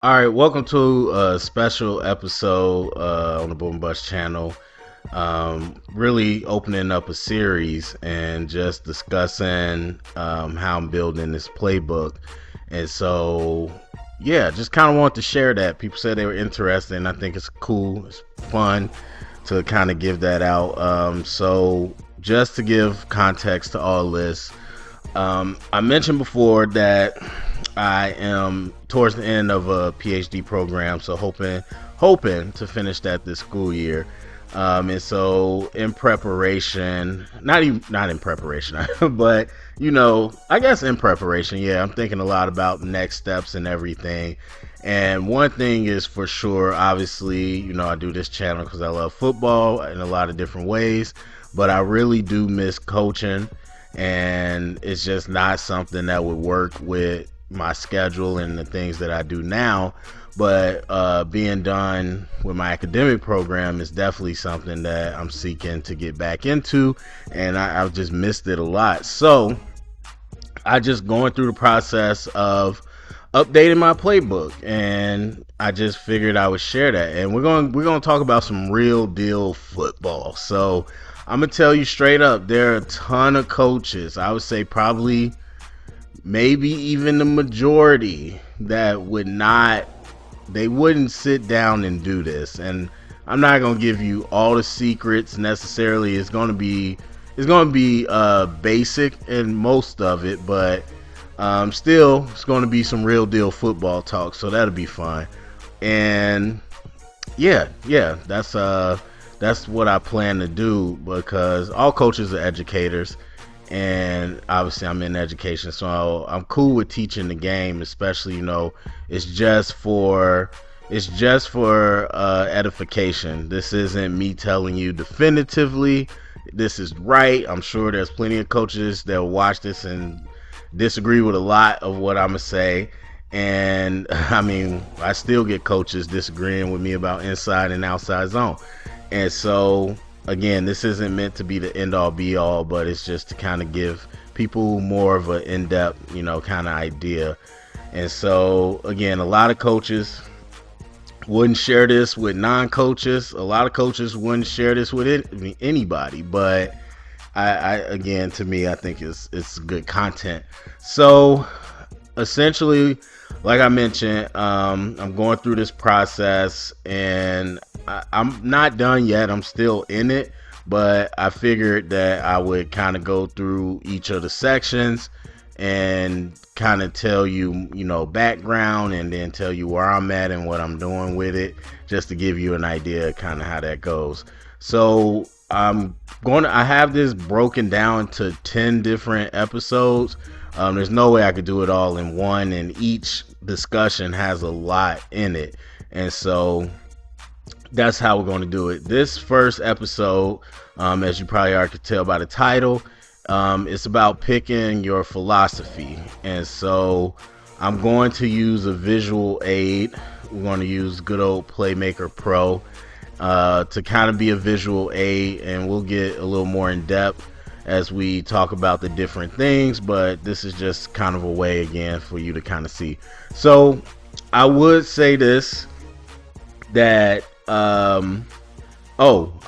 All right, welcome to a special episode on the Boom Bust channel. Really opening up a series and just discussing how I'm building this playbook. And so, yeah, just kind of want to share that. People said they were interested, and I think it's cool, it's fun to kind of give that out. So, just to give context to all this, I mentioned before that I am towards the end of a PhD program, so hoping to finish that this school year. And so in preparation, not in preparation, but I guess in preparation, yeah, I'm thinking a lot about next steps and everything. And one thing is for sure, obviously, I do this channel because I love football in a lot of different ways, but I really do miss coaching, and it's just not something that would work with my schedule and the things that I do now. But being done with my academic program is definitely something that I'm seeking to get back into, and I've just missed it a lot. So I just going through the process of updating my playbook, and I just figured I would share that. And we're going to talk about some real deal football. So I'm gonna tell you straight up, there are a ton of coaches, I would say probably maybe even the majority, that they wouldn't sit down and do this. And I'm not gonna give you all the secrets necessarily. It's gonna be basic in most of it, but still it's gonna be some real deal football talk, so that'll be fun. And yeah, that's what I plan to do, because all coaches are educators, and obviously I'm in education, so I'm cool with teaching the game. Especially, it's just for edification. This isn't me telling you definitively this is right. I'm sure there's plenty of coaches that will watch this and disagree with a lot of what I'm gonna say. And I mean, I still get coaches disagreeing with me about inside and outside zone. And so, again, this isn't meant to be the end all be all, but it's just to kind of give people more of an in-depth, kind of idea. And so, again, a lot of coaches wouldn't share this with non-coaches. A lot of coaches wouldn't share this with anybody. But again, to me, I think it's good content. So essentially, like I mentioned, I'm going through this process, and I'm not done yet. I'm still in it, but I figured that I would kind of go through each of the sections and kind of tell you, background, and then tell you where I'm at and what I'm doing with it, just to give you an idea kind of how that goes. So I have this broken down to 10 different episodes. There's no way I could do it all in one, and each discussion has a lot in it. And so that's how we're going to do it. This first episode, as you probably already could tell by the title, it's about picking your philosophy. And so I'm going to use a visual aid. We're going to use good old Playmaker Pro to kind of be a visual aid, and we'll get a little more in depth as we talk about the different things, but this is just kind of a way, again, for you to kind of see. So I would say this, that I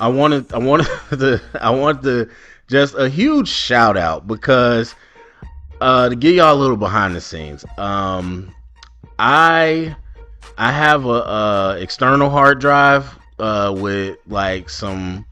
wanted to just a huge shout out, because to give y'all a little behind the scenes, I have a external hard drive with like some,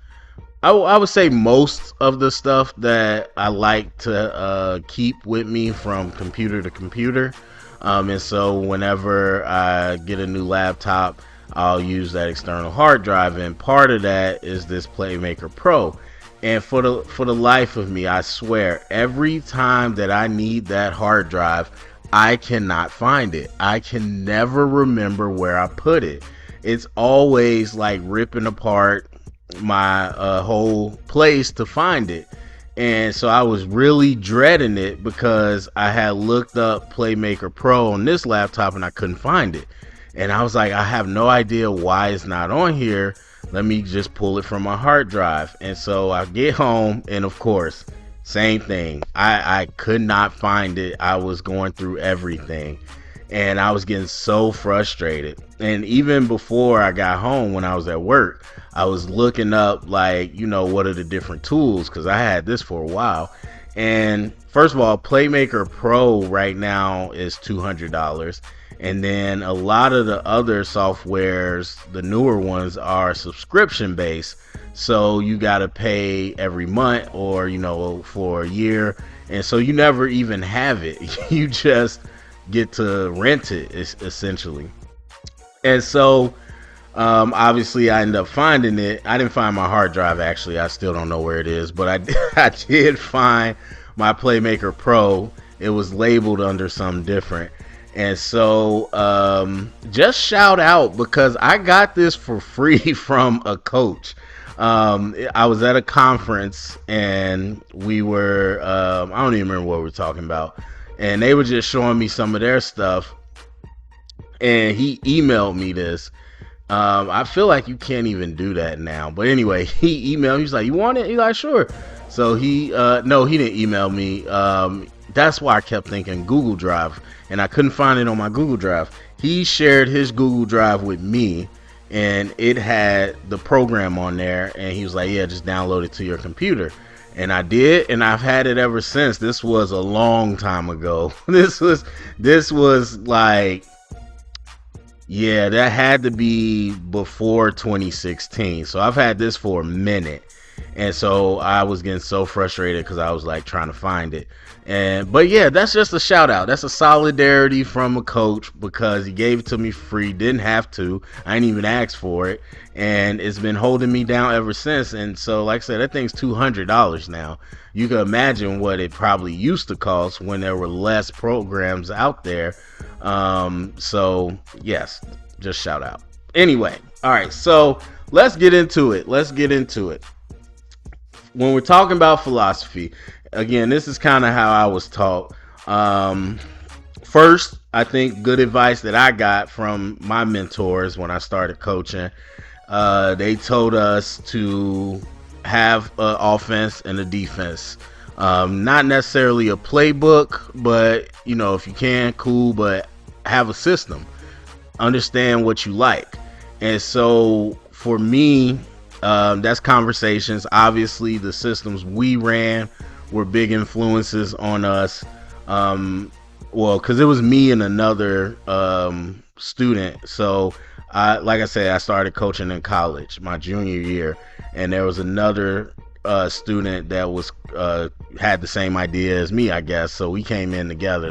I would say most of the stuff that I like to keep with me from computer to computer. And so whenever I get a new laptop, I'll use that external hard drive, and part of that is this Playmaker Pro. And for the life of me, I swear, every time that I need that hard drive, I cannot find it. I can never remember where I put it. It's always like ripping apart my whole place to find it. And so I was really dreading it, because I had looked up Playmaker Pro on this laptop and I couldn't find it. And I was like, I have no idea why it's not on here. Let me just pull it from my hard drive. And so I get home, and of course, same thing. I could not find it. I was going through everything. and I was getting so frustrated. And even before I got home, when I was at work, I was looking up, like, what are the different tools, because I had this for a while. And first of all, Playmaker Pro right now is $200. And then a lot of the other softwares, the newer ones, are subscription based. So you got to pay every month, or, for a year. And so you never even have it. You just get to rent it, essentially. And so obviously I ended up finding it. I didn't find my hard drive, actually. I still don't know where it is, but I did find my Playmaker Pro. It was labeled under something different. And so just shout out, because I got this for free from a coach. I was at a conference, and we were, I don't even remember what we were talking about. And they were just showing me some of their stuff. And he emailed me this. I feel like you can't even do that now. But anyway, he emailed me. He's like, you want it? He's like, sure. So no, he didn't email me. That's why I kept thinking Google Drive. And I couldn't find it on my Google Drive. He shared his Google Drive with me, and it had the program on there. And he was like, yeah, just download it to your computer. And I did, and I've had it ever since. This was a long time ago. This was like, yeah, that had to be before 2016. So I've had this for a minute. And so I was getting so frustrated because I was like trying to find it. But yeah, that's just a shout out. That's a solidarity from a coach, because he gave it to me free. Didn't have to. I didn't even ask for it. And it's been holding me down ever since. And so, like I said, that thing's $200 now. You can imagine what it probably used to cost when there were less programs out there. So yes, just shout out. Anyway, all right, so let's get into it. When we're talking about philosophy, again, this is kind of how I was taught. First, I think good advice that I got from my mentors when I started coaching, they told us to have an offense and a defense. Not necessarily a playbook, but if you can, cool, but have a system. Understand what you like. And so for me, that's conversations. Obviously, the systems we ran were big influences on us. Well, because it was me and another student. So like I said, I started coaching in college my junior year, and there was another student that was had the same idea as me, I guess. So we came in together.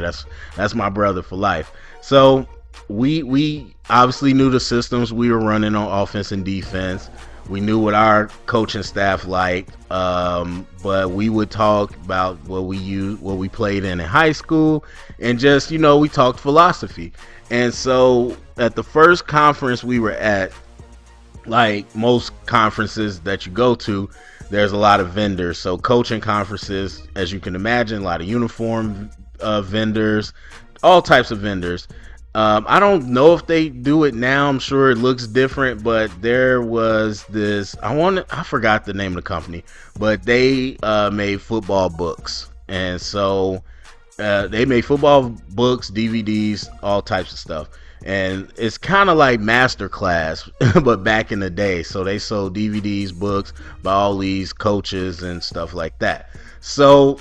That's my brother for life. So we obviously knew the systems we were running on offense and defense. We knew what our coaching staff liked, but we would talk about what we played in high school, and just, we talked philosophy. And so at the first conference we were at, like most conferences that you go to, there's a lot of vendors. So coaching conferences, as you can imagine, a lot of uniform vendors, all types of vendors. I don't know if they do it now. I'm sure it looks different, but there was this, I forgot the name of the company, but they made football books. And so they made football books, DVDs, all types of stuff. And it's kind of like Masterclass, but back in the day. So they sold DVDs, books by all these coaches and stuff like that. So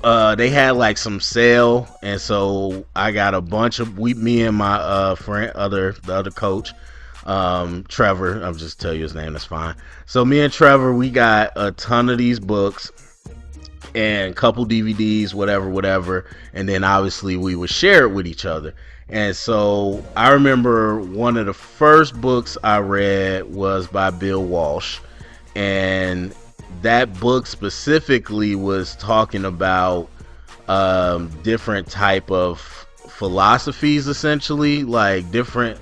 they had like some sale, and so I got a bunch of me and my friend, the other coach, Trevor. I'll just tell you his name, that's fine. So me and Trevor, we got a ton of these books and a couple DVDs, whatever, and then obviously we would share it with each other. And so I remember one of the first books I read was by Bill Walsh, and that book specifically was talking about different type of philosophies, essentially, like different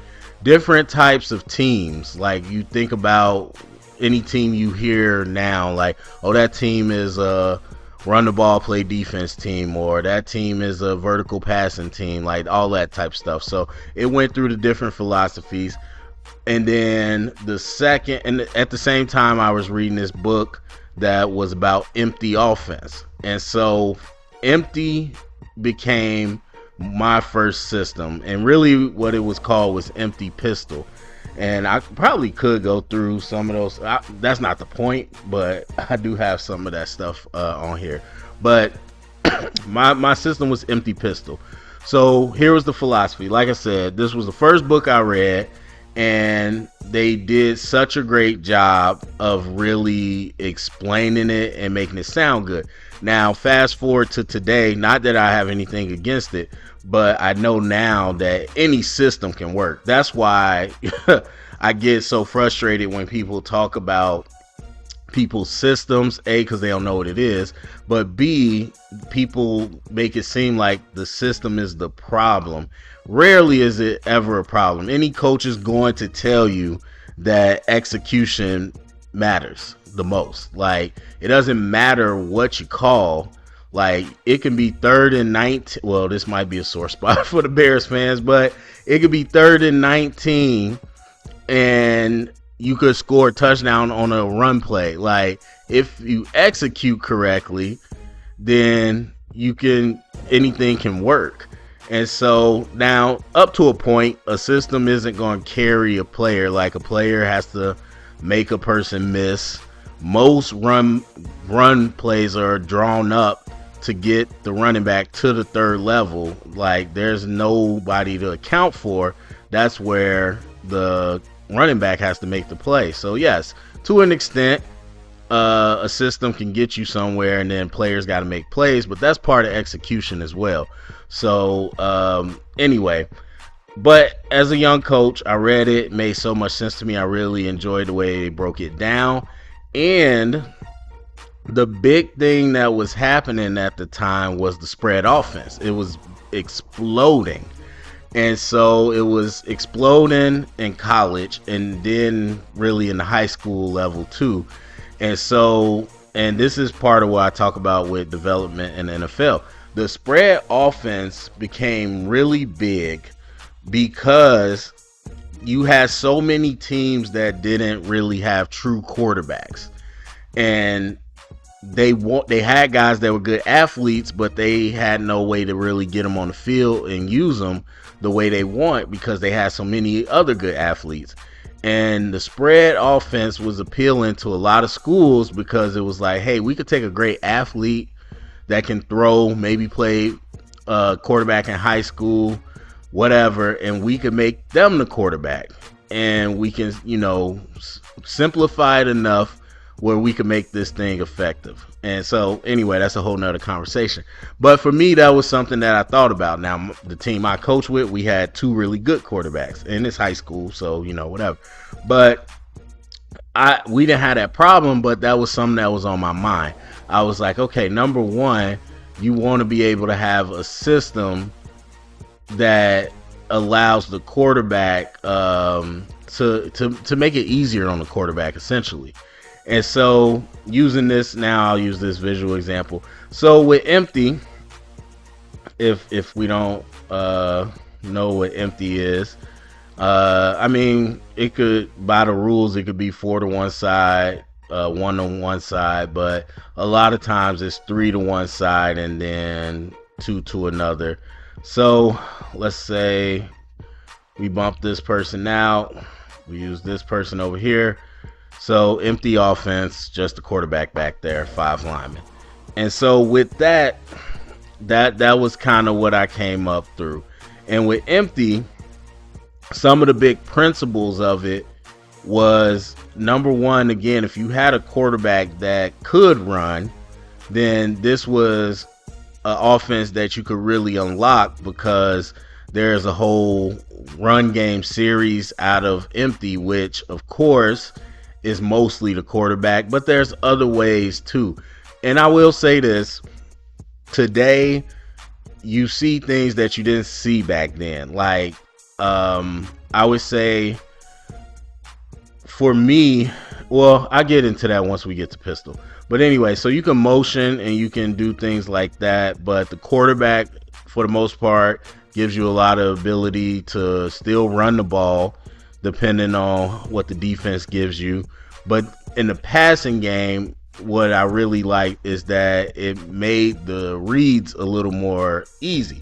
types of teams. Like you think about any team you hear now, like, oh, that team is a run the ball, play defense team, or that team is a vertical passing team, like all that type of stuff. So it went through the different philosophies. And then at the same time, I was reading this book that was about empty offense. And so empty became my first system, and really what it was called was Empty Pistol. And I probably could go through some of those. That's not the point, but I do have some of that stuff on here. But my system was Empty Pistol. So here was the philosophy. Like I said, this was the first book I read, and they did such a great job of really explaining it and making it sound good. Now, fast forward to today, not that I have anything against it, but I know now that any system can work. That's why I get so frustrated when people talk about people's systems, A, because they don't know what it is, but B, people make it seem like the system is the problem. Rarely is it ever a problem. Any coach is going to tell you that execution matters the most. Like, it doesn't matter what you call. Like, it can be 3rd and 19. Well, this might be a sore spot for the Bears fans, but it could be 3rd and 19 and you could score a touchdown on a run play. Like, if you execute correctly, then anything can work. And so now, up to a point, a system isn't going to carry a player. Like, a player has to make a person miss. Most run plays are drawn up to get the running back to the 3rd level. Like, there's nobody to account for. That's where the running back has to make the play. So yes, to an extent, a system can get you somewhere, and then players got to make plays, but that's part of execution as well. So anyway, but as a young coach, I read it. It made so much sense to me. I really enjoyed the way they broke it down. And the big thing that was happening at the time was the spread offense. It was exploding. And so it was exploding in college, and then really in the high school level too. And so, and this is part of what I talk about with development in the NFL. The spread offense became really big because you had so many teams that didn't really have true quarterbacks. And they had guys that were good athletes, but they had no way to really get them on the field and use them the way they want because they had so many other good athletes. And the spread offense was appealing to a lot of schools because it was like, hey, we could take a great athlete that can throw, maybe play quarterback in high school, whatever, and we could make them the quarterback. And we can, simplify it enough where we can make this thing effective. And so anyway, that's a whole nother conversation. But for me, that was something that I thought about. Now, the team I coach with, we had 2 really good quarterbacks, and it's high school, so whatever. But we didn't have that problem, but that was something that was on my mind. I was like, okay, number one, you want to be able to have a system that allows the quarterback to make it easier on the quarterback, essentially. And so using this now, I'll use this visual example. So with empty, if we don't know what empty is, it could, by the rules, it could be 4 to one side, 1 on one side, but a lot of times it's 3 to one side and then 2 to another. So let's say we bump this person out, we use this person over here. So empty offense, just the quarterback back there, 5 linemen. And so with that was kind of what I came up through. And with empty, some of the big principles of it was, number one, again, if you had a quarterback that could run, then this was an offense that you could really unlock because there's a whole run game series out of empty, which of course is mostly the quarterback, but there's other ways too. And I will say this, today you see things that you didn't see back then. Like, I would say for me, well, I get into that once we get to pistol. But anyway, so you can motion and you can do things like that, but the quarterback, for the most part, gives you a lot of ability to still run the ball depending on what the defense gives you. But in the passing game, what I really like is that it made the reads a little more easy.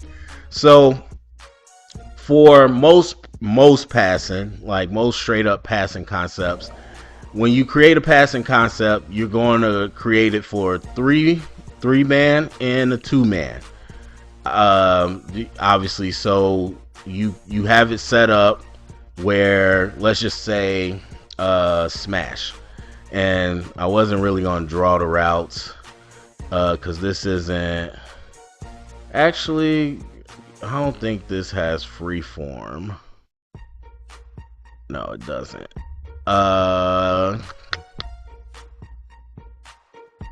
So for most passing, like most straight up passing concepts, when you create a passing concept, you're going to create it for three man and a two man. Obviously, so you have it set up where, let's just say, smash. And I wasn't really going to draw the routes because this isn't actually, I don't think this has free form. No, it doesn't.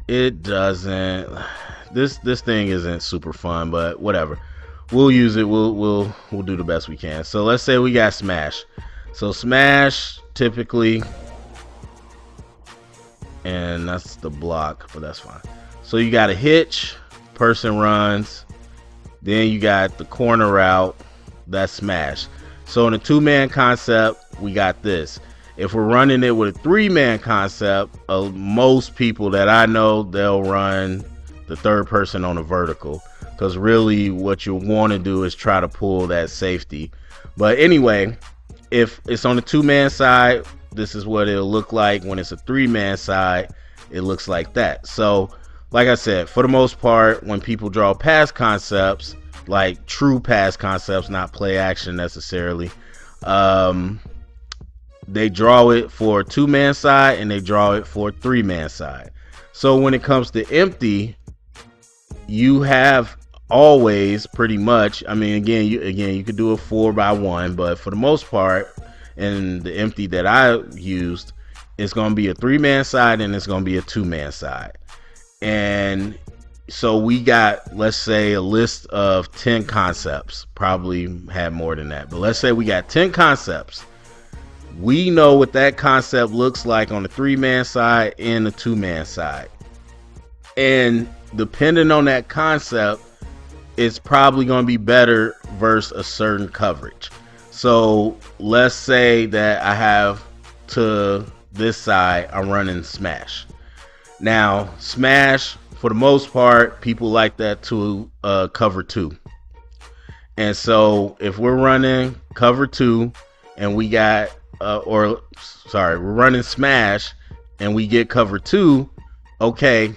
It doesn't. This thing isn't super fun, but whatever. We'll use it. We'll do the best we can. So let's say we got smash. So smash typically, and that's the block, but that's fine. So you got a hitch, person runs, then you got the corner route, that's smash. So in a two-man concept, we got this. If we're running it with a three-man concept, most people that I know, they'll run the third person on a vertical, because really what you want to do is try to pull that safety. But anyway, if it's on the two-man side, this is what it'll look like. When it's a three-man side, it looks like that. So like I said, for the most part, when people draw pass concepts, like true pass concepts, not play action necessarily, they draw it for a two-man side and they draw it for a three-man side. So when it comes to empty, you have always pretty much, I mean, again you could do a 4x1, but for the most part, and the empty that I used, it's going to be a three-man side and it's going to be a two-man side. And so we got, let's say, a list of 10 concepts. Probably had more than that, but let's say we got 10 concepts. We know what that concept looks like on the three-man side and the two-man side. And depending on that concept, it's probably going to be better versus a certain coverage. So let's say that I have to this side, I'm running smash. Now, smash, for the most part, people like that to cover two. And so if we're running cover two and we got, we're running smash and we get cover two, okay,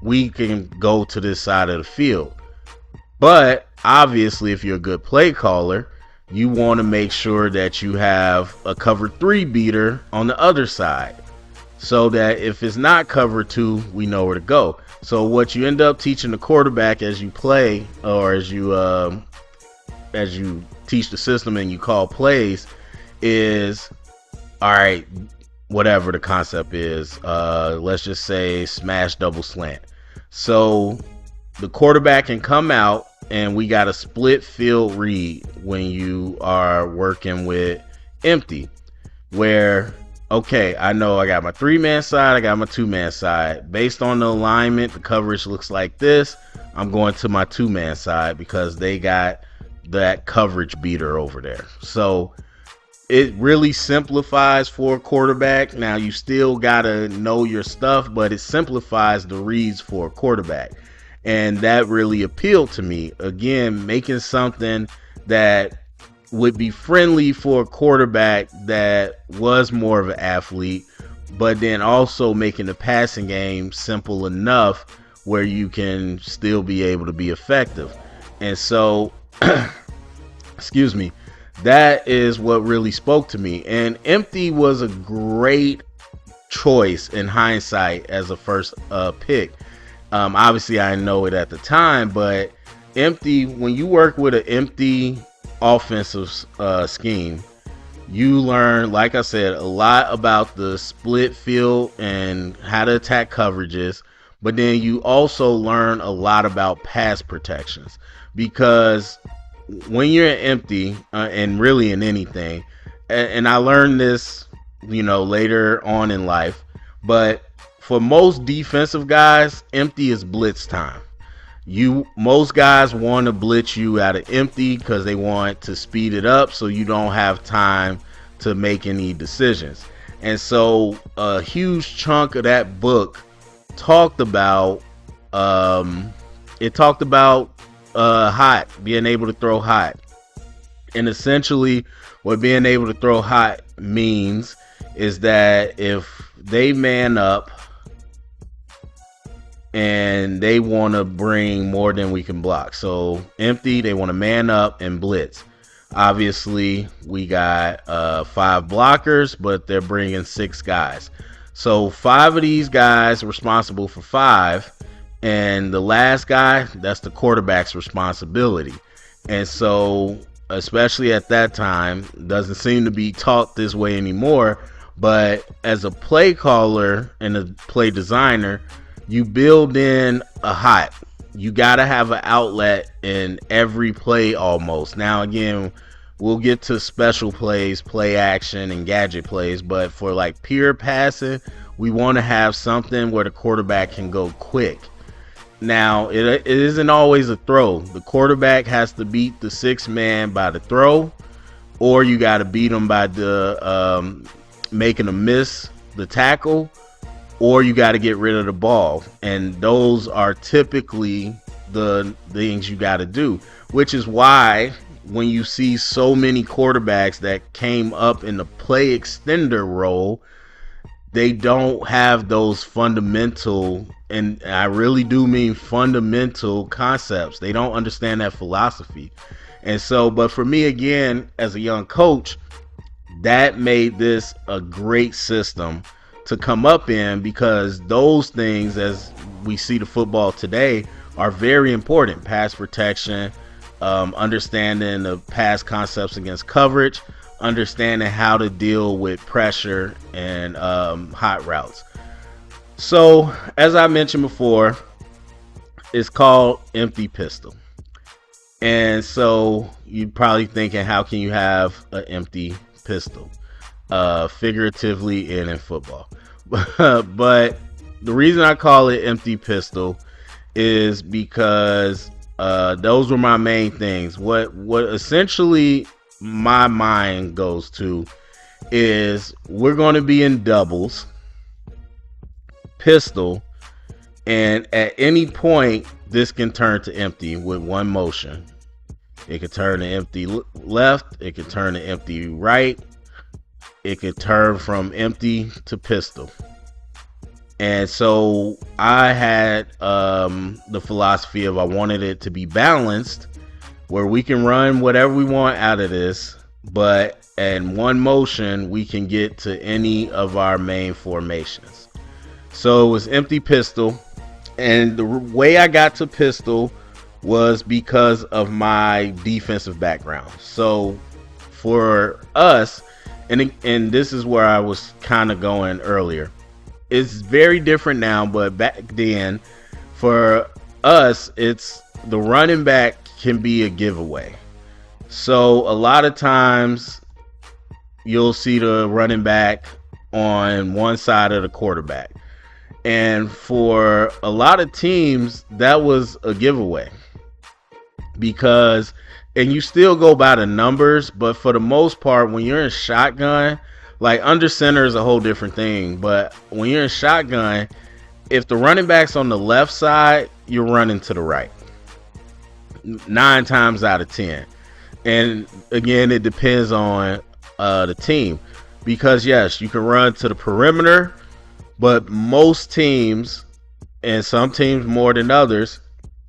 we can go to this side of the field. But obviously, if you're a good play caller, you want to make sure that you have a cover three beater on the other side, so that if it's not cover two, we know where to go. So what you end up teaching the quarterback as you play, or as you teach the system and you call plays, is, all right, whatever the concept is, let's just say smash double slant. So the quarterback can come out and we got a split field read when you are working with empty, where, okay, I know I got my three-man side, I got my two-man side. Based on the alignment, the coverage looks like this. I'm going to my two-man side because they got that coverage beater over there. So it really simplifies for a quarterback. Now, you still got to know your stuff, but it simplifies the reads for a quarterback. And that really appealed to me. Again, making something that would be friendly for a quarterback that was more of an athlete, but then also making the passing game simple enough where you can still be able to be effective. And so, excuse me, that is what really spoke to me. And empty was a great choice in hindsight as a first pick. Obviously, I didn't know it at the time, but empty, when you work with an empty offensive scheme, you learn, like I said, a lot about the split field and how to attack coverages, but then you also learn a lot about pass protections, because when you're empty, and really in anything, and I learned this, later on in life, but for most defensive guys, empty is blitz time. Most guys want to blitz you out of empty because they want to speed it up so you don't have time to make any decisions. And so a huge chunk of that book talked about hot, being able to throw hot. And essentially what being able to throw hot means is that if they man up and they want to bring more than we can block. So empty, they want to man up and blitz. Obviously, we got 5 blockers, but they're bringing 6 guys. So 5 of these guys are responsible for 5, and the last guy, that's the quarterback's responsibility. And so, especially at that time, doesn't seem to be taught this way anymore, but as a play caller and a play designer, you build in a hot. You got to have an outlet in every play almost. Now, again, we'll get to special plays, play action, and gadget plays. But for like pure passing, we want to have something where the quarterback can go quick. Now, it isn't always a throw. The quarterback has to beat the 6th man by the throw, or you got to beat them by the making a miss, the tackle, or you got to get rid of the ball. And those are typically the things you got to do, which is why when you see so many quarterbacks that came up in the play extender role, they don't have those fundamental, and I really do mean fundamental concepts. They don't understand that philosophy. And so, but for me, again, as a young coach, that made this a great system to come up in, because those things, as we see the football today, are very important. Pass protection, understanding the pass concepts against coverage, understanding how to deal with pressure and hot routes. So, as I mentioned before, it's called empty pistol. And so you're probably thinking, how can you have an empty pistol? Figuratively and in football. But the reason I call it empty pistol is because those were my main things. What essentially my mind goes to is we're going to be in doubles, pistol, and at any point this can turn to empty with one motion. It could turn to empty left, it could turn to empty right, it could turn from empty to pistol. And so I had the philosophy of I wanted it to be balanced, where we can run whatever we want out of this, but in one motion we can get to any of our main formations. So it was empty pistol, and the way I got to pistol was because of my defensive background. So for us, and this is where I was kind of going earlier, it's very different now, but back then for us, it's the running back can be a giveaway. So a lot of times you'll see the running back on one side of the quarterback, and for a lot of teams that was a giveaway, because, and you still go by the numbers, but for the most part, when you're in shotgun, like under center is a whole different thing, but when you're in shotgun, if the running back's on the left side, you're running to the right 9 times out of 10. And again, it depends on the team, because yes, you can run to the perimeter, but most teams, and some teams more than others,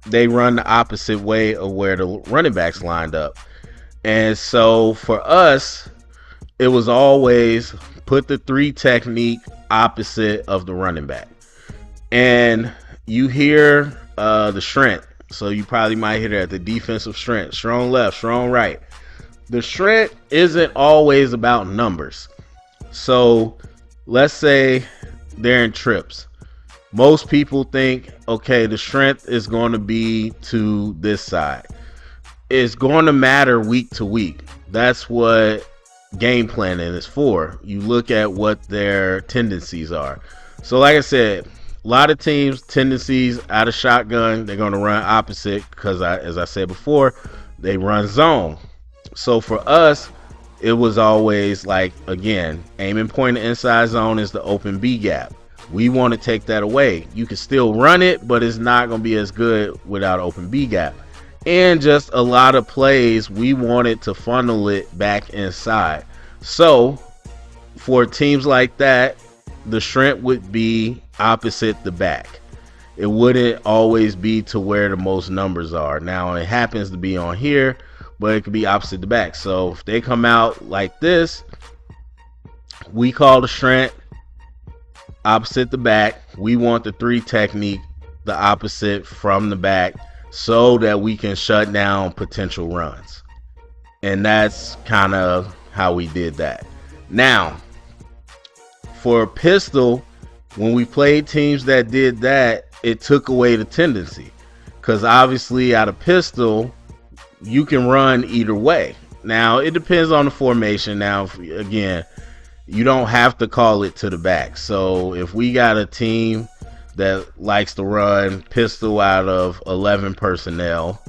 they run the opposite way of where the running backs lined up. And so for us, it was always put the 3 technique opposite of the running back. And you hear the strength. So you probably might hear that, the defensive strength, strong left, strong right. The strength isn't always about numbers. So let's say they're in trips. Most people think, okay, the strength is going to be to this side. It's going to matter week to week. That's what game planning is for. You look at what their tendencies are. So like I said, a lot of teams tendencies out of shotgun, they're going to run opposite, because as I said before, they run zone. So for us, it was always like, again, aiming point to inside zone is the open B gap. We want to take that away. You can still run it, but it's not going to be as good without open B gap. and just a lot of plays we wanted to funnel it back inside. So for teams like that, the strength would be opposite the back. It wouldn't always be to where the most numbers are. Now it happens to be on here, but it could be opposite the back. So if they come out like this, we call the strength opposite the back. We want the 3 technique the opposite from the back so that we can shut down potential runs. And that's kind of how we did that. Now, for pistol, when we played teams that did that, it took away the tendency. Because obviously out of pistol, you can run either way. Now, it depends on the formation. Now, again, you don't have to call it to the back. So if we got a team that likes to run pistol out of 11 personnel,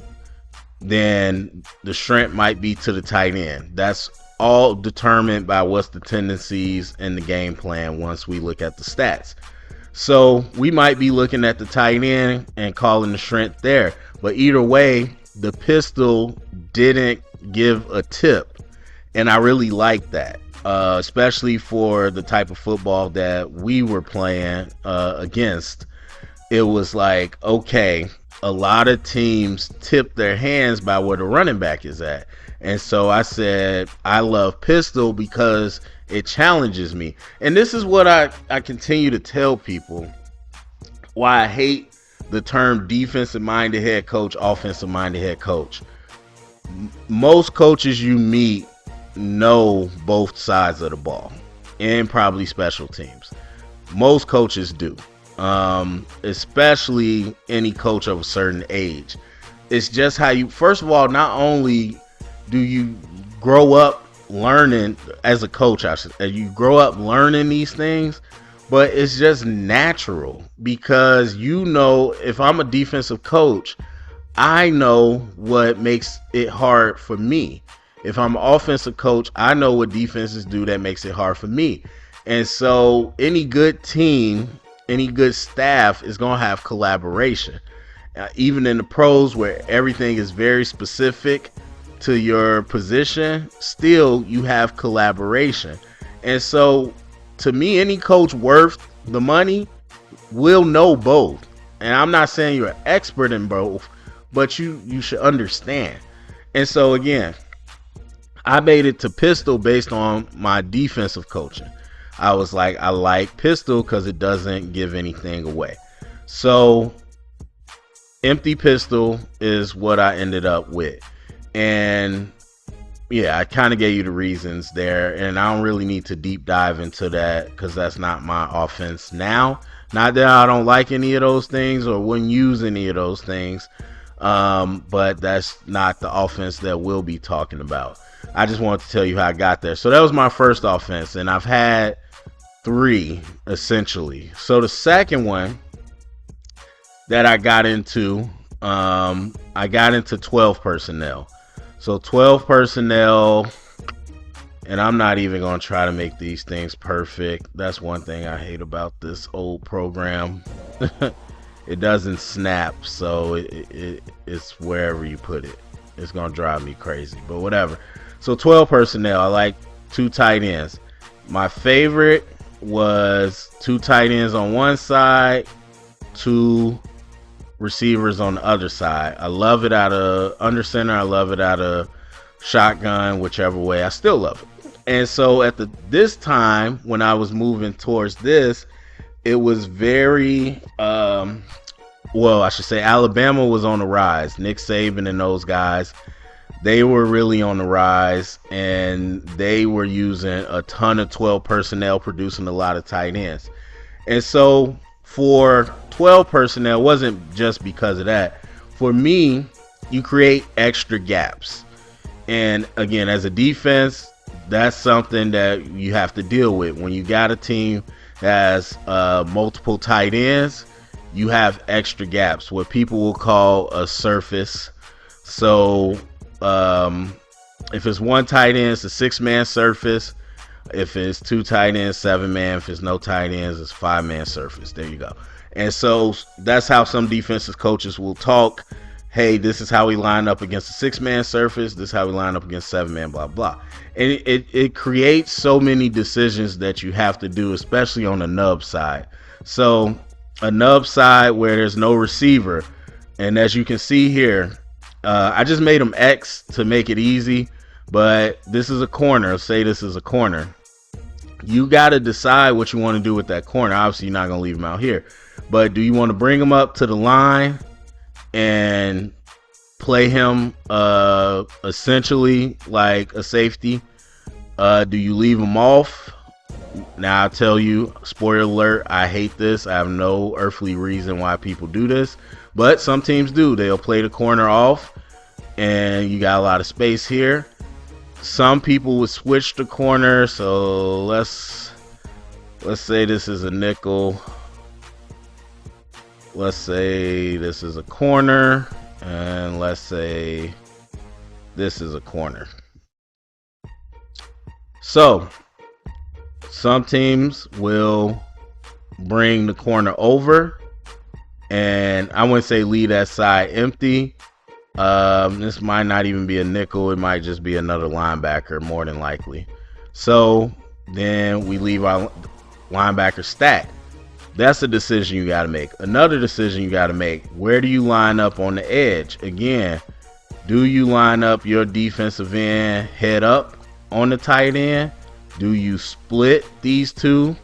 then the strength might be to the tight end. That's all determined by what's the tendencies in the game plan once we look at the stats. So we might be looking at the tight end and calling the strength there. But either way, the pistol didn't give a tip. And I really like that, especially for the type of football that we were playing against. It was like, okay, a lot of teams tip their hands by where the running back is at. And so I said, I love pistol because it challenges me. And this is what I continue to tell people, why I hate the term defensive-minded head coach, offensive-minded head coach. Most coaches you meet know both sides of the ball, and probably special teams. Most coaches do, especially any coach of a certain age. It's just how you, first of all, not only do you grow up learning as a coach, you grow up learning these things, but it's just natural because you know, if I'm a defensive coach, I know what makes it hard for me. If I'm an offensive coach, I know what defenses do that makes it hard for me. And so any good team, any good staff is going to have collaboration. Even in the pros where everything is very specific to your position, still you have collaboration. And so to me, any coach worth the money will know both. And I'm not saying you're an expert in both, but you should understand. And so again, I made it to pistol based on my defensive coaching. I was like, I like pistol because it doesn't give anything away. So empty pistol is what I ended up with. And yeah, I kind of gave you the reasons there, and I don't really need to deep dive into that because that's not my offense now. Not that I don't like any of those things or wouldn't use any of those things, but that's not the offense that we'll be talking about. I just wanted to tell you how I got there. So that was my first offense, and I've had 3 essentially. So the second one that I got into 12 personnel. So 12 personnel, and I'm not even going to try to make these things perfect. That's one thing I hate about this old program. It doesn't snap, so it's wherever you put it. It's going to drive me crazy, but whatever. So 12 personnel, I like 2 tight ends. My favorite was 2 tight ends on one side, 2 receivers on the other side. I love it out of under center. I love it out of shotgun, whichever way. I still love it. And so at this time, when I was moving towards this, it was very, I should say Alabama was on the rise. Nick Saban and those guys, they were really on the rise, and they were using a ton of 12 personnel, producing a lot of tight ends. And so for 12 personnel, wasn't just because of that. For me, you create extra gaps. And again, as a defense, that's something that you have to deal with. When you got a team that has multiple tight ends, you have extra gaps, what people will call a surface. So if it's 1 tight end, it's a 6-man surface. If it's 2 tight ends, 7-man. If it's no tight ends, it's 5-man surface. There you go. And so that's how some defensive coaches will talk. hey, this is how we line up against a 6-man surface. This is how we line up against 7-man, blah, blah. And it creates so many decisions that you have to do, especially on the nub side. So a nub side where there's no receiver. And as you can see here, I just made them X to make it easy. But this is a corner. Say this is a corner. You got to decide what you want to do with that corner. Obviously, you're not going to leave him out here. But do you want to bring him up to the line and play him essentially like a safety? Do you leave him off? Now, I'll tell you, spoiler alert, I hate this. I have no earthly reason why people do this. But some teams do. They'll play the corner off, and you got a lot of space here. Some people would switch the corner. So let's say this is a nickel. Let's say this is a corner, and let's say this is a corner. So some teams will bring the corner over, and I wouldn't say leave that side empty. This might not even be a nickel. It might just be another linebacker, more than likely. So then we leave our linebacker stacked. That's a decision you got to make. Another decision you got to make: where do you line up on the edge? Again, do you line up your defensive end head up on the tight end? Do you split these two?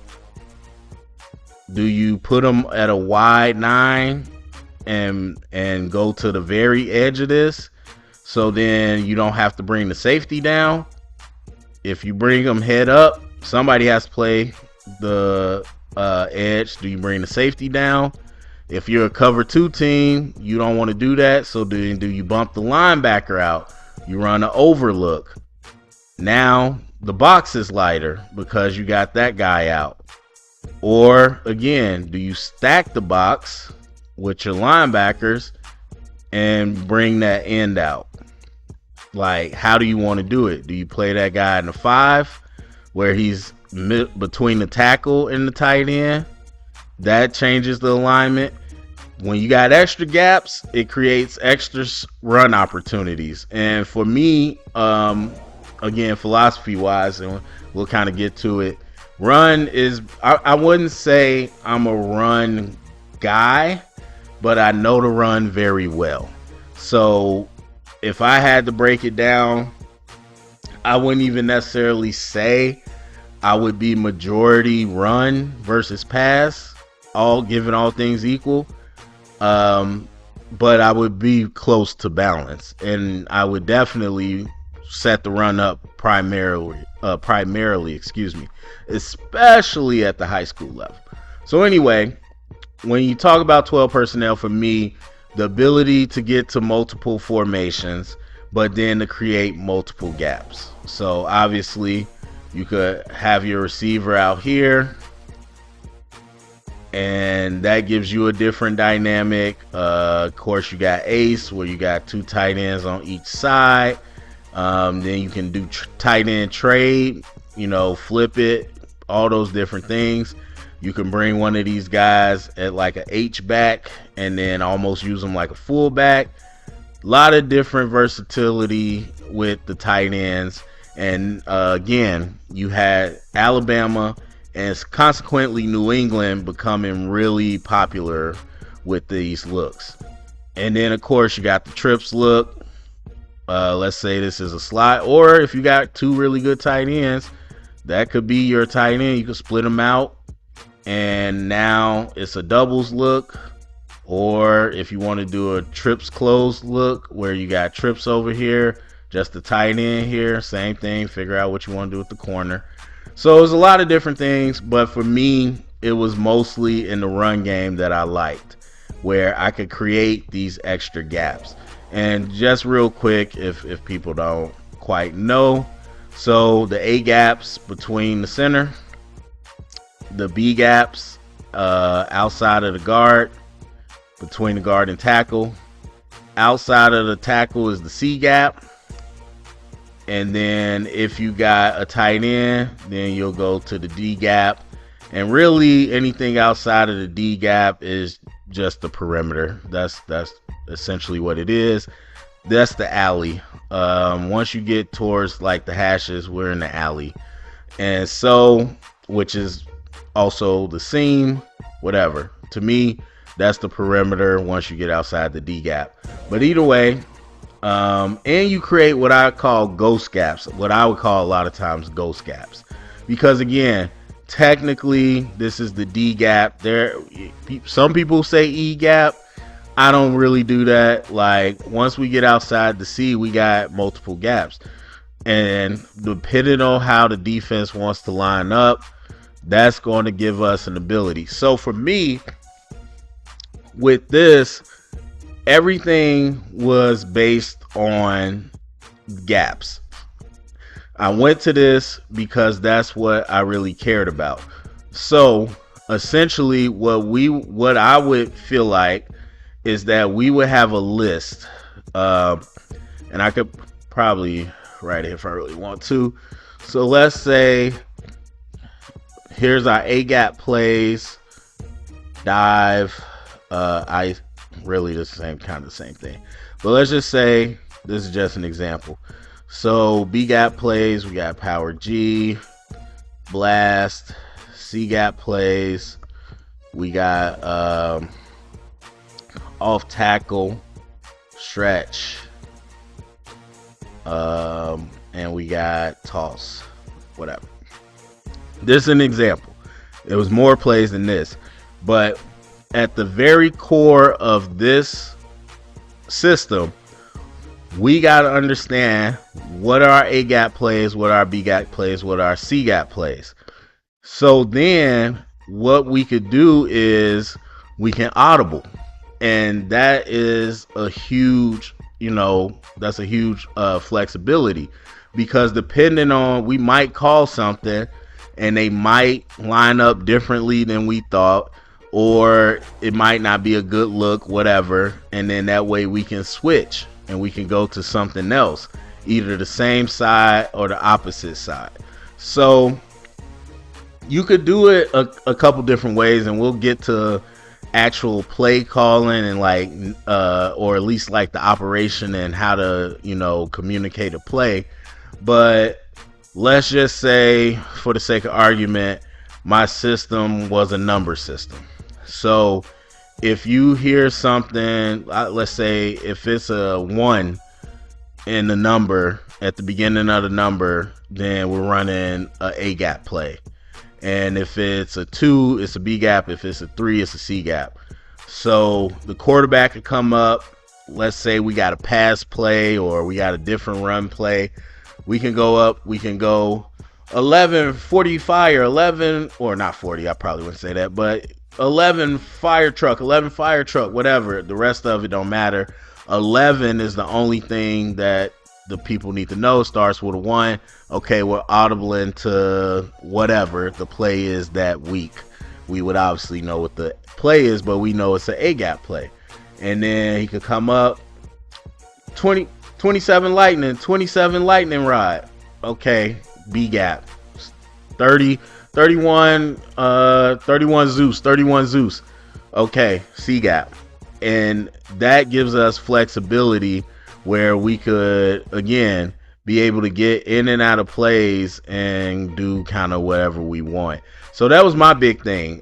Do you put them at a wide 9 and go to the very edge of this, so then you don't have to bring the safety down? If you bring them head up, somebody has to play the edge. Do you bring the safety down? If you're a cover 2 team, you don't want to do that, so do you bump the linebacker out? You run an overlook. Now the box is lighter because you got that guy out. Or again, do you stack the box with your linebackers and bring that end out? Like, how do you want to do it? Do you play that guy in the 5 where he's between the tackle and the tight end? That changes the alignment. When you got extra gaps, it creates extra run opportunities. And for me, again, philosophy wise, and we'll kind of get to it, run is, I wouldn't say I'm a run guy, but I know to run very well. So if I had to break it down, I wouldn't even necessarily say I would be majority run versus pass, given all things equal. But I would be close to balance, and I would definitely set the run up primarily, especially at the high school level. So anyway, when you talk about 12 personnel, for me, the ability to get to multiple formations, but then to create multiple gaps. So obviously you could have your receiver out here, and that gives you a different dynamic. Of course, you got ace, where you got 2 tight ends on each side. Then you can do tight end trade, flip it, all those different things. You can bring one of these guys at like a H-back and then almost use them like a fullback. A lot of different versatility with the tight ends. And again, you had Alabama and consequently New England becoming really popular with these looks. And then, of course, you got the trips look. Let's say this is a slot, or if you got 2 really good tight ends, that could be your tight end. You can split them out, and now it's a doubles look. Or if you want to do a trips closed look, where you got trips over here, just the tight end here, same thing. Figure out what you want to do with the corner. So there's a lot of different things, but for me, it was mostly in the run game that I liked, where I could create these extra gaps. And just real quick, if people don't quite know, so the A gaps between the center, the B gaps outside of the guard, between the guard and tackle, outside of the tackle is the C gap. And then if you got a tight end, then you'll go to the D gap. And really anything outside of the D gap is just the perimeter. That's essentially what it is. That's the alley. Once you get towards like the hashes, we're in the alley. And so, which is also the seam, whatever. To me, that's the perimeter once you get outside the D gap. But either way, and you create what I call ghost gaps, what I would call a lot of times ghost gaps. Because again, technically, this is the D gap. Some people say E gap. I don't really do that. Like, once we get outside the C, we got multiple gaps. And depending on how the defense wants to line up, that's going to give us an ability. So for me, with this, everything was based on gaps. I went to this because that's what I really cared about. So essentially what I would feel like is that we would have a list, and I could probably write it if I really want to. So let's say here's our A gap plays, dive. I really the same thing, but let's just say this is just an example. So B gap plays, we got power G, blast. C gap plays, we got off tackle, stretch, and we got toss, whatever. This is an example. It was more plays than this, but at the very core of this system, we got to understand what are our A gap plays, what are our B gap plays, what are our C gap plays. So then what we could do is we can audible, and that is a huge, that's a huge flexibility, because depending on, we might call something and they might line up differently than we thought, or it might not be a good look, whatever. And then that way we can switch and we can go to something else, either the same side or the opposite side. So you could do it a couple different ways, and we'll get to actual play calling and like, or at least like the operation and how to, communicate a play. But let's just say, for the sake of argument, my system was a number system. So if you hear something, let's say if it's a 1 in the number at the beginning of the number, then we're running a gap play. And if it's a 2, it's a B gap. If it's a 3, it's a C gap. So the quarterback could come up. Let's say we got a pass play or we got a different run play. We can go up. We can go 11 40 fire, 11, or not 40. I probably wouldn't say that, but 11 fire truck, whatever. The rest of it don't matter. 11 is the only thing that the people need to know. Starts with a 1. Okay, we're audible into whatever the play is that week. We would obviously know what the play is, but we know it's an A gap play. And then he could come up 27 lightning rod. Okay, B gap. 31 Zeus. Okay, C gap. And that gives us flexibility where we could, again, be able to get in and out of plays and do kind of whatever we want. So that was my big thing.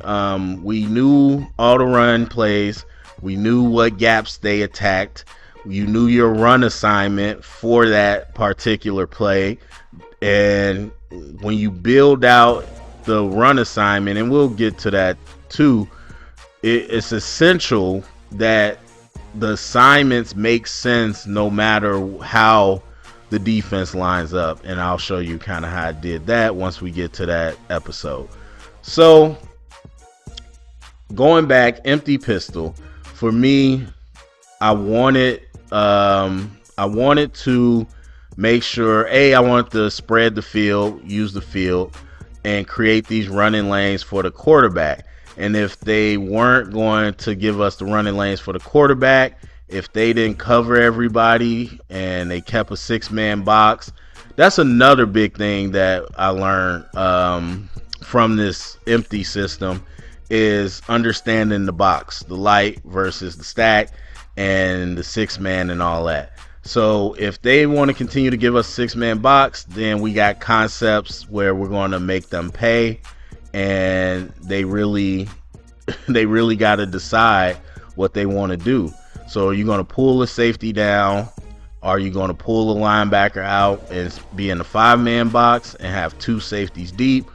We knew all the run plays. We knew what gaps they attacked. You knew your run assignment for that particular play. And when you build out the run assignment, and we'll get to that too, it's essential that the assignments make sense no matter how the defense lines up. And I'll show you kind of how I did that once we get to that episode. So going back, empty pistol. For me, I wanted to make sure, I wanted to spread the field, use the field, and create these running lanes for the quarterback. And if they weren't going to give us the running lanes for the quarterback, if they didn't cover everybody and they kept a 6-man box, that's another big thing that I learned from this empty system, is understanding the box, the light versus the stack, and the 6-man and all that. So if they want to continue to give us 6-man box, then we got concepts where we're going to make them pay, and they really they really got to decide what they want to do. So are you going to pull the safety down? Are you going to pull the linebacker out and be in the 5-man box and have 2 safeties deep?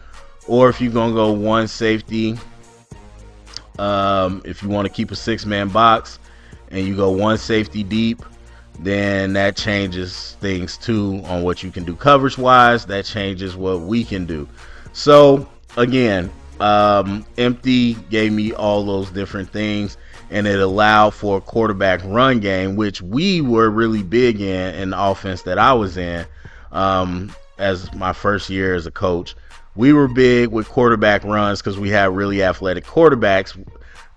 Or if you're going to go 1 safety, if you want to keep a 6-man box and you go 1 safety deep, then that changes things too on what you can do coverage wise. That changes what we can do. So again, empty gave me all those different things, and it allowed for a quarterback run game, which we were really big in the offense that I was in. As my first year as a coach, we were big with quarterback runs because we had really athletic quarterbacks.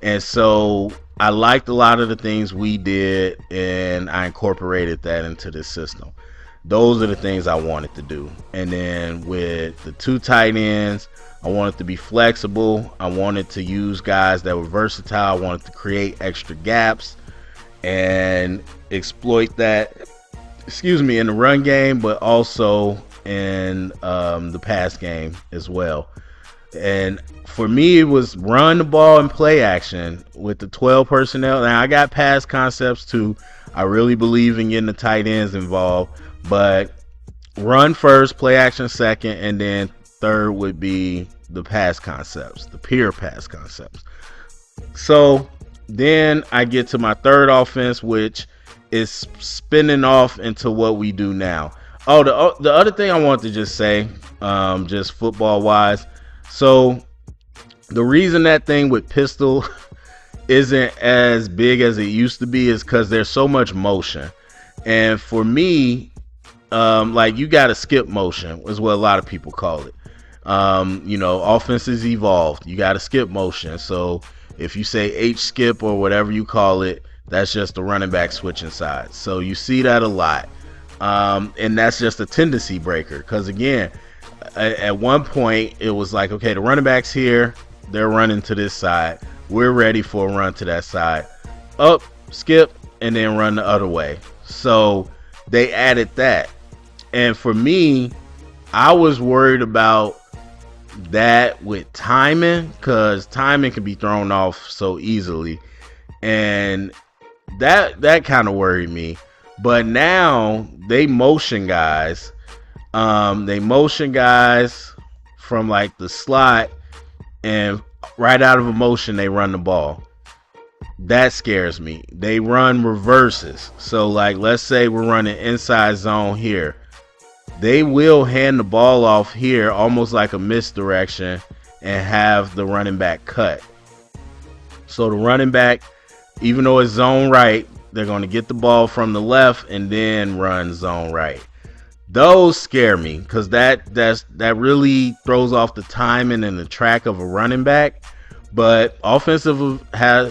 And so I liked a lot of the things we did, and I incorporated that into this system. Those are the things I wanted to do. And then with the 2 tight ends, I wanted to be flexible. I wanted to use guys that were versatile. I wanted to create extra gaps and exploit that, in the run game, but also in the pass game as well. And for me, it was run the ball and play action with the 12 personnel. Now, I got pass concepts too. I really believe in getting the tight ends involved, but run first, play action second, and then third would be the pass concepts, the pure pass concepts. So then I get to my third offense, which is spinning off into what we do now. Oh, the other thing I want to just say, just football wise. So the reason that thing with pistol isn't as big as it used to be is because there's so much motion. And for me, like, you got to skip motion is what a lot of people call it. Offenses evolved. You got to skip motion. So if you say H skip or whatever you call it, that's just the running back switching sides. So you see that a lot. And that's just a tendency breaker. Because again, at one point it was like, okay, the running back's here. They're running to this side. We're ready for a run to that side. Up, skip, and then run the other way. So they added that. And for me, I was worried about that with timing, because timing can be thrown off so easily, and that kind of worried me. But now they motion guys from like the slot, and right out of a motion they run the ball. That scares me. They run reverses. So like, let's say we're running inside zone here, they will hand the ball off here almost like a misdirection and have the running back cut. So the running back, even though it's zone right, they're going to get the ball from the left and then run zone right. Those scare me, because that really throws off the timing and the track of a running back. But offensive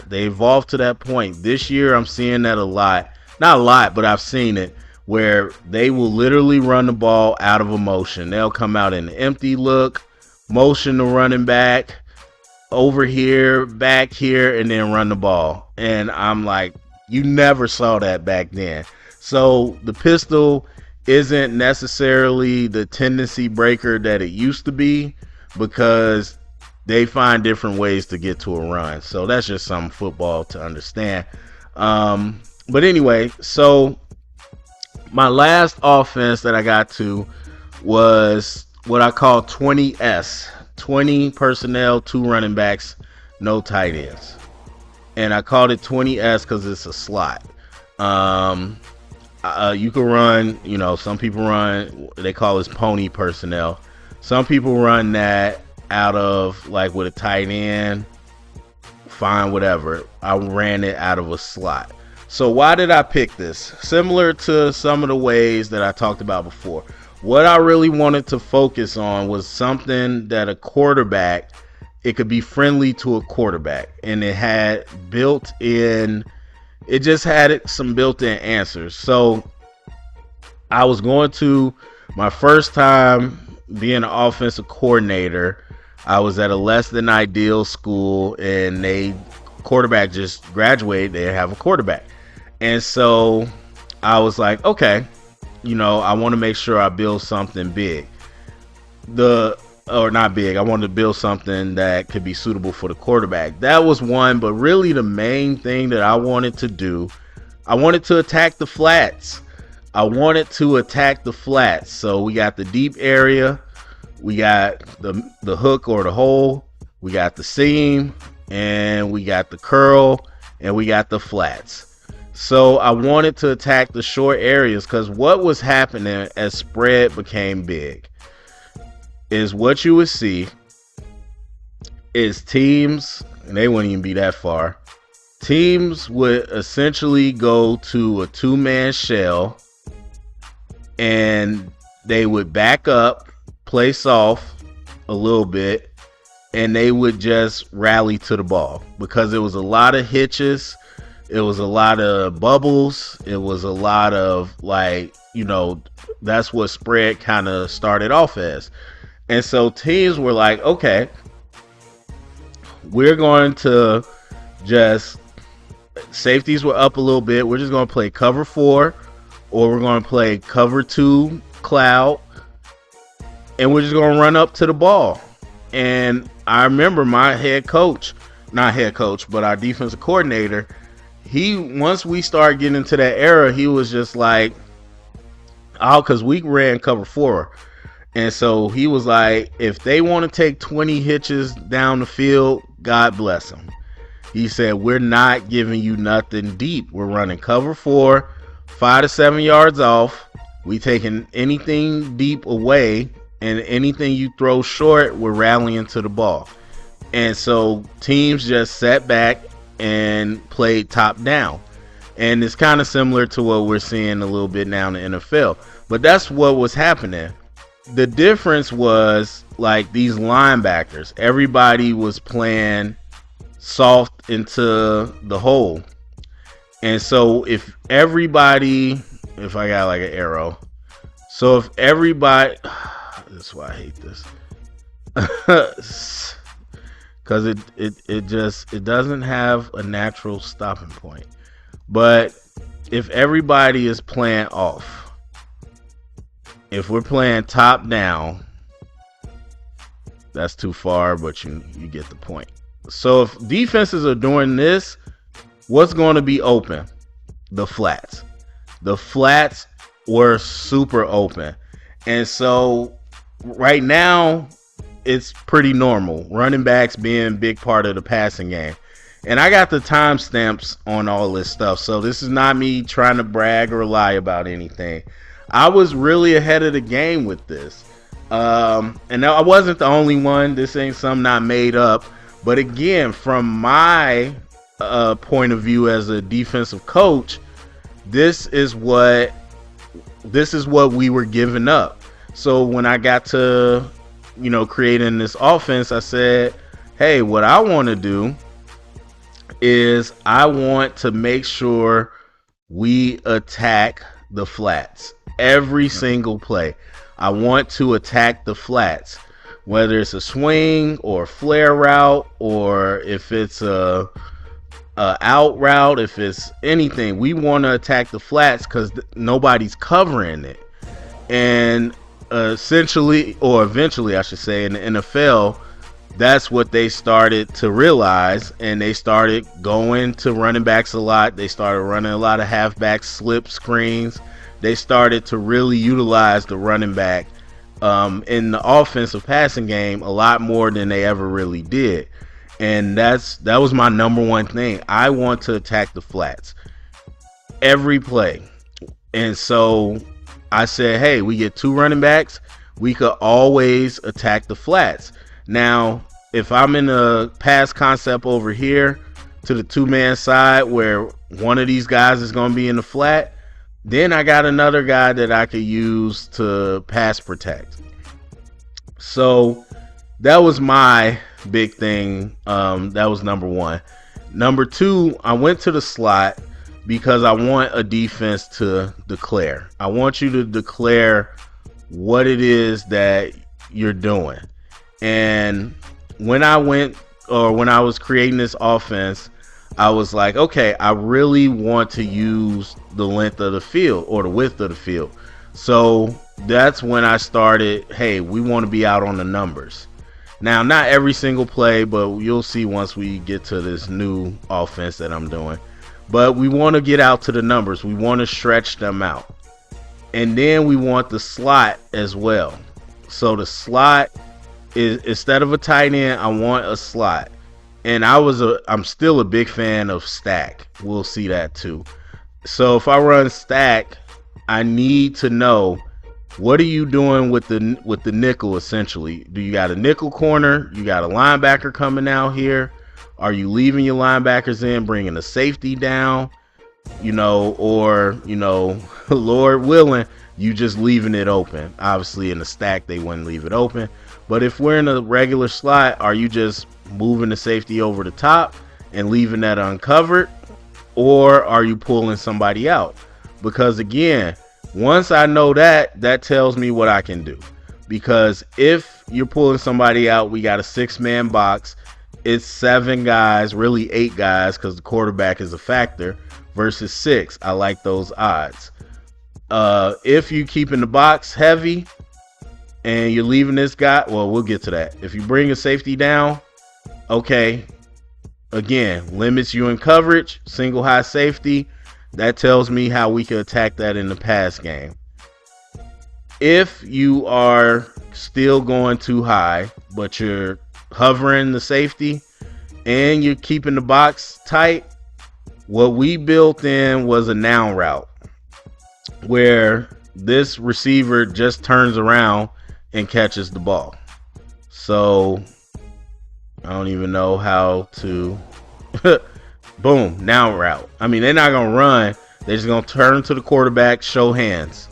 they evolved to that point. This year I'm seeing that a lot. Not a lot, but I've seen it, where they will literally run the ball out of a motion. They'll come out in an empty look, motion the running back over here, back here, and then run the ball. And I'm like, you never saw that back then. So the pistol isn't necessarily the tendency breaker that it used to be, because they find different ways to get to a run. So that's just some football to understand. But anyway, so my last offense that I got to was what I call 20S. 20 personnel, 2 running backs, no tight ends. And I called it 20S because it's a slot. You can run, some people run, they call this pony personnel. Some people run that out of, like, with a tight end. Fine, whatever. I ran it out of a slot. So why did I pick this? Similar to some of the ways that I talked about before. What I really wanted to focus on was something that a quarterback, it could be friendly to a quarterback. And it had some built-in answers. So I was going to my first time being an offensive coordinator. I was at a less than ideal school, and they quarterback just graduated. They have a quarterback, and so I was like, okay, I want to make sure I build something big. Or not big. I wanted to build something that could be suitable for the quarterback. That was one, but really the main thing that I wanted to do, I wanted to attack the flats. So we got the deep area, we got the hook or the hole, we got the seam, and we got the curl, and we got the flats. So I wanted to attack the short areas, because what was happening as spread became big is what you would see is teams, and they wouldn't even be that far. Teams would essentially go to a two-man shell, and they would back up, play soft a little bit, and they would just rally to the ball, because it was a lot of hitches, it was a lot of bubbles, it was a lot of that's what spread kind of started off as. And so teams were like, okay, we're going to safeties were up a little bit. We're just going to play cover 4, or we're going to play cover 2 cloud, and we're just going to run up to the ball. And I remember my our defensive coordinator, once we started getting into that era, he was just like, because we ran cover 4. And so he was like, if they want to take 20 hitches down the field, God bless them. He said, we're not giving you nothing deep. We're running cover 4, 5 to 7 yards off. We taking anything deep away, and anything you throw short, we're rallying to the ball. And so teams just sat back and played top down. And it's kind of similar to what we're seeing a little bit now in the NFL. But that's what was happening. The difference was, like, these linebackers, everybody was playing soft into the hole. And so if I got like an arrow, so if everybody, that's why I hate this, because it doesn't have a natural stopping point. But if everybody is playing off, if we're playing top down, that's too far, but you get the point. So if defenses are doing this, what's going to be open? The flats. The flats were super open. And so right now, it's pretty normal. Running backs being a big part of the passing game. And I got the timestamps on all this stuff. So this is not me trying to brag or lie about anything. I was really ahead of the game with this. And I wasn't the only one. This ain't something I made up. But again, from my point of view as a defensive coach, this is what we were giving up. So when I got to, creating this offense, I said, hey, what I want to do is I want to make sure we attack the flats every single play. I want to attack the flats, whether it's a swing or a flare route, or if it's a out route, if it's anything. We want to attack the flats because nobody's covering it. And eventually, I should say, in the NFL, that's what they started to realize, and they started going to running backs a lot. They started running a lot of halfback slip screens. They started to really utilize the running back in the offensive passing game a lot more than they ever really did. And that was my number one thing. I want to attack the flats every play. And so I said, hey, we get 2 running backs, we could always attack the flats. Now, if I'm in a pass concept over here to the 2-man side where one of these guys is going to be in the flat, then I got another guy that I could use to pass protect. So that was my big thing. That was number one. Number two, I went to the slot because I want a defense to declare. I want you to declare what it is that you're doing. And when I went, or when I was creating this offense, I was like, okay, I really want to use the length of the field or the width of the field. So that's when I started, hey, we want to be out on the numbers. Now, not every single play, but you'll see once we get to this new offense that I'm doing. But we want to get out to the numbers. We want to stretch them out. And then we want the slot as well. So the slot is, instead of a tight end, I want a slot. And I'm still a big fan of stack. We'll see that too. So if I run stack, I need to know, what are you doing with the nickel essentially? Do you got a nickel corner? You got a linebacker coming out here? Are you leaving your linebackers in, bringing a safety down? Or Lord willing, you just leaving it open. Obviously in the stack they wouldn't leave it open. But if we're in a regular slot, are you just moving the safety over the top and leaving that uncovered? Or are you pulling somebody out? Because again, once I know that tells me what I can do. Because if you're pulling somebody out, we got a 6-man box. It's 7 guys, really 8 guys, because the quarterback is a factor, versus 6. I like those odds. If you keep in the box heavy and you're leaving this guy, well, we'll get to that. If you bring a safety down, okay, again, limits you in coverage, single high safety. That tells me how we can attack that in the pass game. If you are still going too high, but you're hovering the safety and you're keeping the box tight, what we built in was a noun route where this receiver just turns around and catches the ball. So I don't even know how to boom, noun route. I mean, they're not going to run. They're just going to turn to the quarterback, show hands.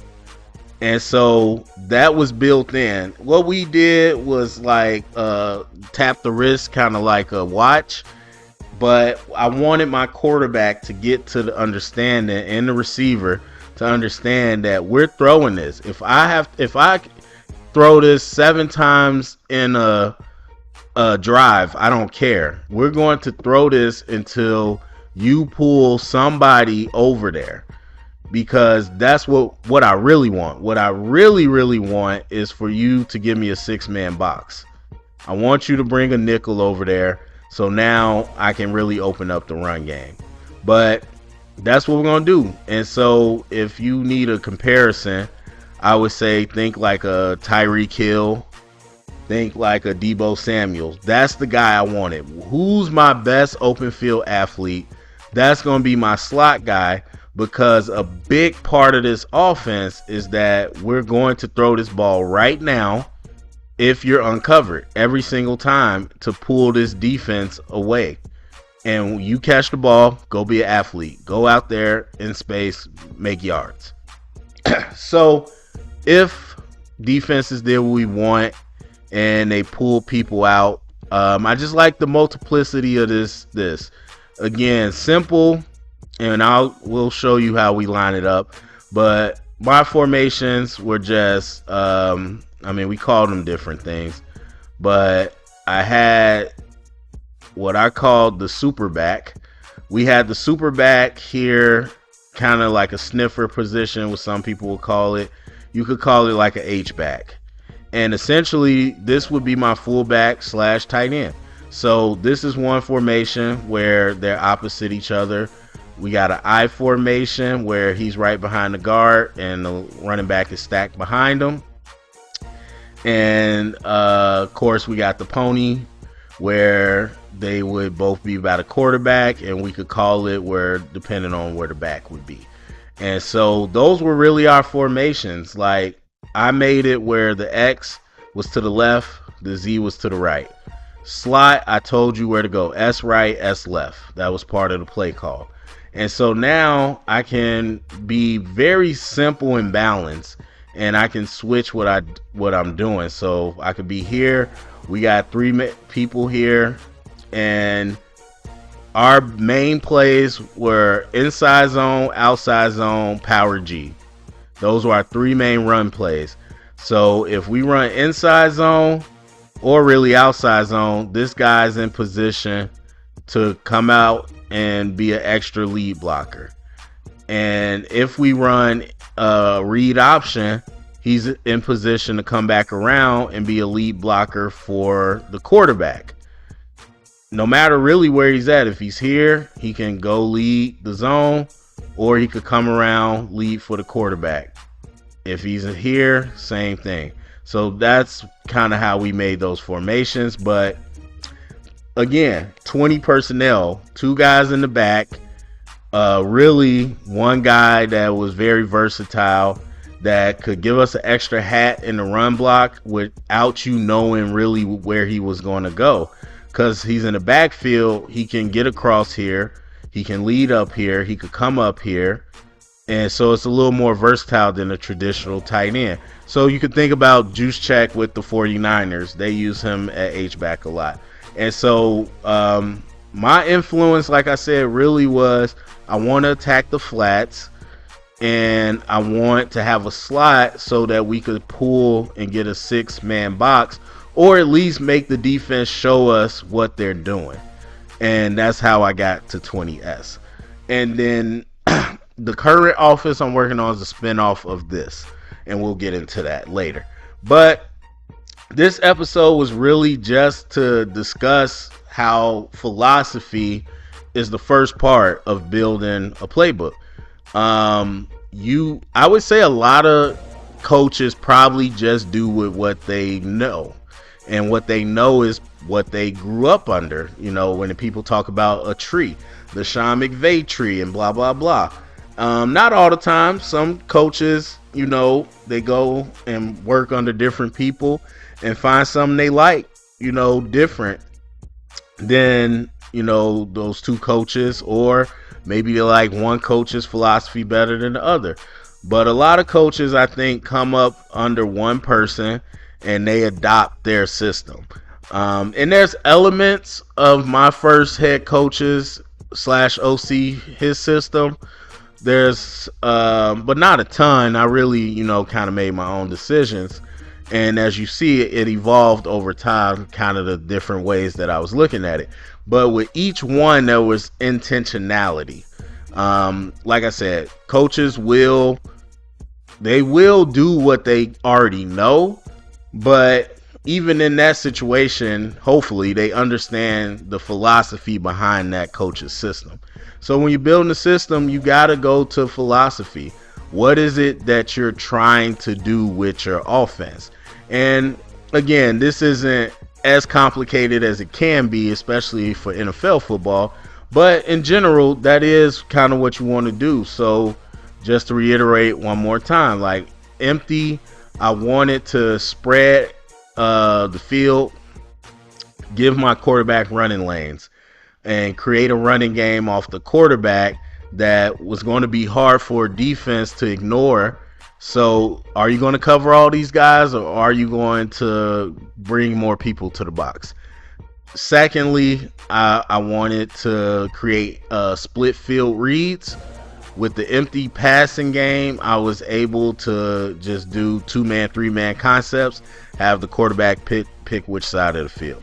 And so that was built in. What we did was like tap the wrist, kind of like a watch. But I wanted my quarterback to get to the understanding, and the receiver to understand that we're throwing this. If I throw this 7 times in a drive, I don't care. We're going to throw this until you pull somebody over there, because that's what I really want. What I really want is for you to give me a 6-man box. I want you to bring a nickel over there, so now I can really open up the run game. But that's what we're going to do. And so if you need a comparison, I would say think like a Tyreek Hill. Think like a Deebo Samuel. That's the guy I wanted. Who's my best open field athlete? That's going to be my slot guy, because a big part of this offense is that we're going to throw this ball right now if you're uncovered every single time to pull this defense away. And you catch the ball, go be an athlete. Go out there in space, make yards. So if defenses did what we want and they pull people out, I just like the multiplicity of this. Again, simple, and we'll show you how we line it up. But my formations were just, we called them different things, but I had what I called the super back. We had the super back here, kind of like a sniffer position, what some people would call it. You could call it like an H back. And essentially, this would be my fullback / tight end. So this is one formation where they're opposite each other. We got an I formation where he's right behind the guard and the running back is stacked behind him. And of course, we got the pony where they would both be about a quarterback, and we could call it where, depending on where the back would be. And so those were really our formations. Like, I made it where the X was to the left, the Z was to the right. Slot, I told you where to go. S right, S left. That was part of the play call. And so now I can be very simple and balanced, and I can switch what I'm doing. So I could be here. We got 3 people here, and our main plays were inside zone, outside zone, power G. Those were our 3 main run plays. So if we run inside zone, or really outside zone, this guy's in position to come out and be an extra lead blocker. And if we run a read option, he's in position to come back around and be a lead blocker for the quarterback. No matter really where he's at, if he's here, he can go lead the zone, or he could come around, lead for the quarterback. If he's here, same thing. So that's kind of how we made those formations. But again, 20 personnel, 2 guys in the back, really one guy that was very versatile, that could give us an extra hat in the run block without you knowing really where he was going to go. Because he's in the backfield, he can get across here, he can lead up here, he could come up here. And so it's a little more versatile than a traditional tight end. So you could think about Juszczyk with the 49ers. They use him at H-back a lot. And so my influence, like I said, really was I want to attack the flats, and I want to have a slot so that we could pull and get a 6-man box, or at least make the defense show us what they're doing. And that's how I got to 20S. And then the current offense I'm working on is a spinoff of this, and we'll get into that later. But this episode was really just to discuss how philosophy is the first part of building a playbook. I would say a lot of coaches probably just do with what they know, and what they know is what they grew up under. You know, when people talk about a tree, the Sean McVay tree, and blah blah blah. Not all the time. Some coaches, you know, they go and work under different people and find something they like, you know, different than, you know, those 2 coaches, or maybe they like one coach's philosophy better than the other. But a lot of coaches, I think, come up under one person and they adopt their system. And there's elements of my first head coaches / OC, his system. There's but not a ton. I really, you know, kind of made my own decisions. And as you see, it evolved over time, kind of the different ways that I was looking at it. But with each one, there was intentionality. Like I said, coaches will do what they already know. But even in that situation, hopefully they understand the philosophy behind that coach's system. So when you're building a system, you got to go to philosophy. What is it that you're trying to do with your offense? And again, this isn't as complicated as it can be, especially for NFL football. But in general, that is kind of what you want to do. So just to reiterate one more time, like empty, I wanted to spread the field, give my quarterback running lanes, and create a running game off the quarterback that was going to be hard for defense to ignore. So are you going to cover all these guys, or are you going to bring more people to the box? Secondly, I wanted to create split field reads. With the empty passing game, I was able to just do 2-man, 3-man concepts, have the quarterback pick which side of the field.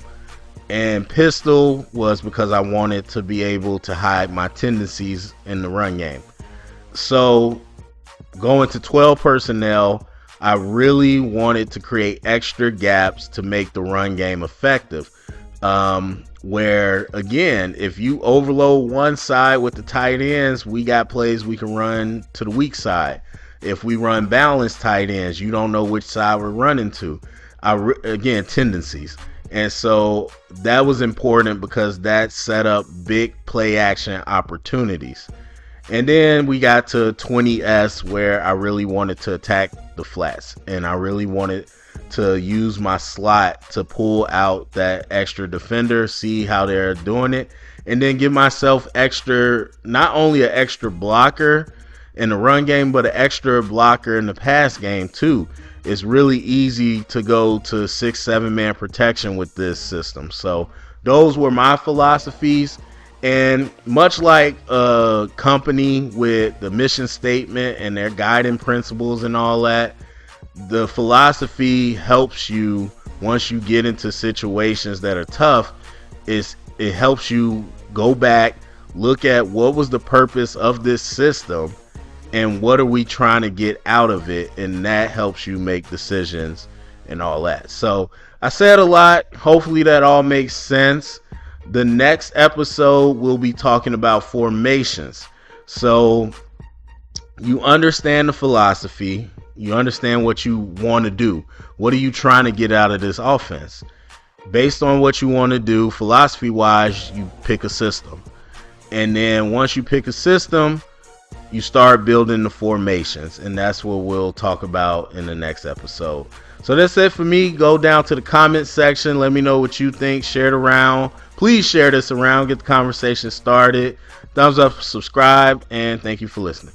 And pistol was because I wanted to be able to hide my tendencies in the run game. So going to 12 personnel, I really wanted to create extra gaps to make the run game effective. Where again, if you overload one side with the tight ends, we got plays we can run to the weak side. If we run balanced tight ends, you don't know which side we're running to. Again, tendencies. And so that was important because that set up big play action opportunities. And then we got to 20S, where I really wanted to attack the flats, and I really wanted to use my slot to pull out that extra defender, see how they're doing it, and then give myself extra, not only an extra blocker in the run game, but an extra blocker in the pass game too. It's really easy to go to 6-7 man protection with this system. So those were my philosophies. And much like a company with the mission statement and their guiding principles and all that, the philosophy helps you once you get into situations that are tough, it helps you go back, look at what was the purpose of this system and what are we trying to get out of it, and that helps you make decisions and all that. So I said a lot. Hopefully that all makes sense. The next episode we'll be talking about formations. So you understand the philosophy, you understand what you want to do. What are you trying to get out of this offense? Based on what you want to do, philosophy wise, you pick a system. And then once you pick a system, you start building the formations, and that's what we'll talk about in the next episode. So that's it for me. Go down to the comment section, let me know what you think, share it around. Please share this around, get the conversation started. Thumbs up, subscribe, and thank you for listening.